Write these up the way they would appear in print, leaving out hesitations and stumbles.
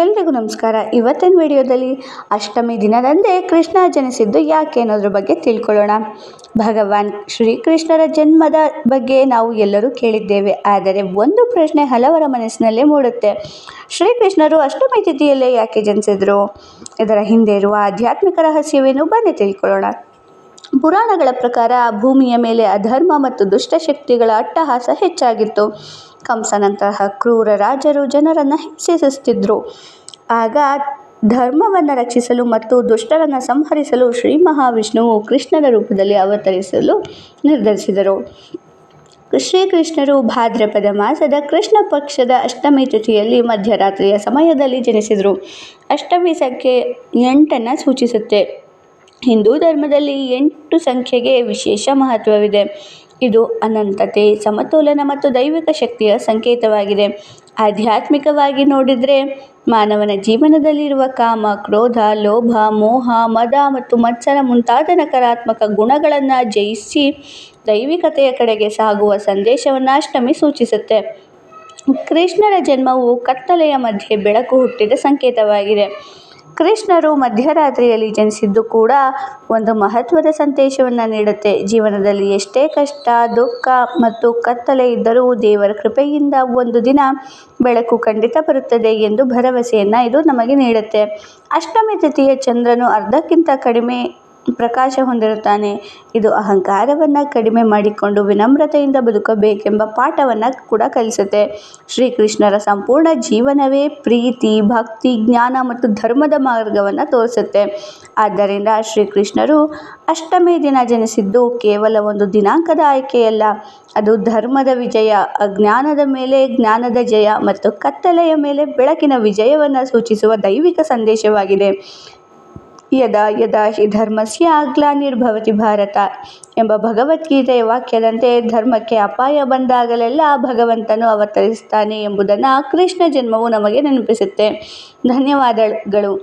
ಎಲ್ರಿಗೂ ನಮಸ್ಕಾರ. ಇವತ್ತಿನ ವಿಡಿಯೋದಲ್ಲಿ ಅಷ್ಟಮಿ ದಿನದಂದೇ ಕೃಷ್ಣ ಜನಿಸಿದ್ದು ಯಾಕೆ ಅನ್ನೋದ್ರ ಬಗ್ಗೆ ತಿಳ್ಕೊಳ್ಳೋಣ. ಭಗವಾನ್ ಶ್ರೀಕೃಷ್ಣರ ಜನ್ಮದ ಬಗ್ಗೆ ನಾವು ಎಲ್ಲರೂ ಕೇಳಿದ್ದೇವೆ. ಆದರೆ ಒಂದು ಪ್ರಶ್ನೆ ಹಲವರ ಮನಸ್ಸಿನಲ್ಲೇ ಮೂಡುತ್ತೆ. ಶ್ರೀಕೃಷ್ಣರು ಅಷ್ಟಮಿ ತಿಥಿಯಲ್ಲೇ ಯಾಕೆ ಜನಿಸಿದ್ರು? ಇದರ ಹಿಂದೆ ಇರುವ ಆಧ್ಯಾತ್ಮಿಕ ರಹಸ್ಯವೇನು? ಬನ್ನಿ ತಿಳ್ಕೊಳ್ಳೋಣ. ಪುರಾಣಗಳ ಪ್ರಕಾರ ಭೂಮಿಯ ಮೇಲೆ ಅಧರ್ಮ ಮತ್ತು ದುಷ್ಟಶಕ್ತಿಗಳ ಅಟ್ಟಹಾಸ ಹೆಚ್ಚಾಗಿತ್ತು. ಕಂಸನಂತಹ ಕ್ರೂರ ರಾಜರು ಜನರನ್ನು ಹಿಂಸಿಸುತ್ತಿದ್ದರು. ಆಗ ಧರ್ಮವನ್ನು ರಕ್ಷಿಸಲು ಮತ್ತು ದುಷ್ಟರನ್ನು ಸಂಹರಿಸಲು ಶ್ರೀ ಮಹಾವಿಷ್ಣುವು ಕೃಷ್ಣನ ರೂಪದಲ್ಲಿ ಅವತರಿಸಲು ನಿರ್ಧರಿಸಿದರು. ಶ್ರೀಕೃಷ್ಣರು ಭಾದ್ರಪದ ಮಾಸದ ಕೃಷ್ಣ ಪಕ್ಷದ ಅಷ್ಟಮಿ ತಿಥಿಯಲ್ಲಿ ಮಧ್ಯರಾತ್ರಿಯ ಸಮಯದಲ್ಲಿ ಜನಿಸಿದರು. ಅಷ್ಟಮಿ ಸಂಖ್ಯೆ 8 ಸೂಚಿಸುತ್ತೆ. ಹಿಂದೂ ಧರ್ಮದಲ್ಲಿ 8 ಸಂಖ್ಯೆಗೆ ವಿಶೇಷ ಮಹತ್ವವಿದೆ. ಇದು ಅನಂತತೆ, ಸಮತೋಲನ ಮತ್ತು ದೈವಿಕ ಶಕ್ತಿಯ ಸಂಕೇತವಾಗಿದೆ. ಆಧ್ಯಾತ್ಮಿಕವಾಗಿ ನೋಡಿದರೆ ಮಾನವನ ಜೀವನದಲ್ಲಿರುವ ಕಾಮ, ಕ್ರೋಧ, ಲೋಭ, ಮೋಹ, ಮದ ಮತ್ತು ಮತ್ಸರ ಮುಂತಾದ ನಕಾರಾತ್ಮಕ ಗುಣಗಳನ್ನು ಜಯಿಸಿ ದೈವಿಕತೆಯ ಕಡೆಗೆ ಸಾಗುವ ಸಂದೇಶವನ್ನು ಅಷ್ಟಮಿ ಸೂಚಿಸುತ್ತೆ. ಕೃಷ್ಣರ ಜನ್ಮವು ಕತ್ತಲೆಯ ಮಧ್ಯೆ ಬೆಳಕು ಹುಟ್ಟಿದ ಸಂಕೇತವಾಗಿದೆ. ಕೃಷ್ಣರು ಮಧ್ಯರಾತ್ರಿಯಲ್ಲಿ ಜನಿಸಿದ್ದು ಕೂಡ ಒಂದು ಮಹತ್ವದ ಸಂದೇಶವನ್ನು ನೀಡುತ್ತೆ. ಜೀವನದಲ್ಲಿ ಎಷ್ಟೇ ಕಷ್ಟ, ದುಃಖ ಮತ್ತು ಕತ್ತಲೆ ಇದ್ದರೂ ದೇವರ ಕೃಪೆಯಿಂದ ಒಂದು ದಿನ ಬೆಳಕು ಖಂಡಿತ ಬರುತ್ತದೆ ಎಂದು ಭರವಸೆಯನ್ನು ಇದು ನಮಗೆ ನೀಡುತ್ತೆ. ಅಷ್ಟಮಿ ತಿಥಿಯ ಚಂದ್ರನು ಅರ್ಧಕ್ಕಿಂತ ಕಡಿಮೆ ಪ್ರಕಾಶ ಹೊಂದಿರುತ್ತಾನೆ. ಇದು ಅಹಂಕಾರವನ್ನು ಕಡಿಮೆ ಮಾಡಿಕೊಂಡು ವಿನಮ್ರತೆಯಿಂದ ಬದುಕಬೇಕೆಂಬ ಪಾಠವನ್ನು ಕೂಡ ಕಲಿಸುತ್ತೆ. ಶ್ರೀಕೃಷ್ಣರ ಸಂಪೂರ್ಣ ಜೀವನವೇ ಪ್ರೀತಿ, ಭಕ್ತಿ, ಜ್ಞಾನ ಮತ್ತು ಧರ್ಮದ ಮಾರ್ಗವನ್ನು ತೋರಿಸುತ್ತೆ. ಆದ್ದರಿಂದ ಶ್ರೀಕೃಷ್ಣರು ಅಷ್ಟಮಿ ದಿನ ಜನಿಸಿದ್ದು ಕೇವಲ ಒಂದು ದಿನಾಂಕದ ಆಯ್ಕೆಯಲ್ಲ, ಅದು ಧರ್ಮದ ವಿಜಯ, ಅಜ್ಞಾನದ ಮೇಲೆ ಜ್ಞಾನದ ಜಯ ಮತ್ತು ಕತ್ತಲೆಯ ಮೇಲೆ ಬೆಳಕಿನ ವಿಜಯವನ್ನು ಸೂಚಿಸುವ ದೈವಿಕ ಸಂದೇಶವಾಗಿದೆ. ಯದಾ ಯದಾ ಹಿ ಧರ್ಮಸ್ಯ ಗ್ಲಾನಿರ್ಭವತಿ ಭಾರತ ಎಂಬ ಭಗವದ್ಗೀತೆಯ ವಾಕ್ಯದಂತೆ ಧರ್ಮಕ್ಕೆ ಅಪಾಯ ಬಂದಾಗಲೆಲ್ಲ ಭಗವಂತನು ಅವತರಿಸ್ತಾನೆ ಎಂಬುದನ್ನು ಕೃಷ್ಣ ಜನ್ಮವು ನಮಗೆ ನೆನಪಿಸುತ್ತೆ. ಧನ್ಯವಾದಗಳು.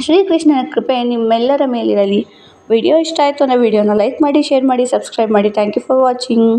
ಶ್ರೀಕೃಷ್ಣನ ಕೃಪೆ ನಿಮ್ಮೆಲ್ಲರ ಮೇಲಿರಲಿ. ವಿಡಿಯೋ ಇಷ್ಟ ಆಯಿತು ಅಂದರೆ ವಿಡಿಯೋನ ಲೈಕ್ ಮಾಡಿ, ಶೇರ್ ಮಾಡಿ, ಸಬ್ಸ್ಕ್ರೈಬ್ ಮಾಡಿ. Thank you for watching.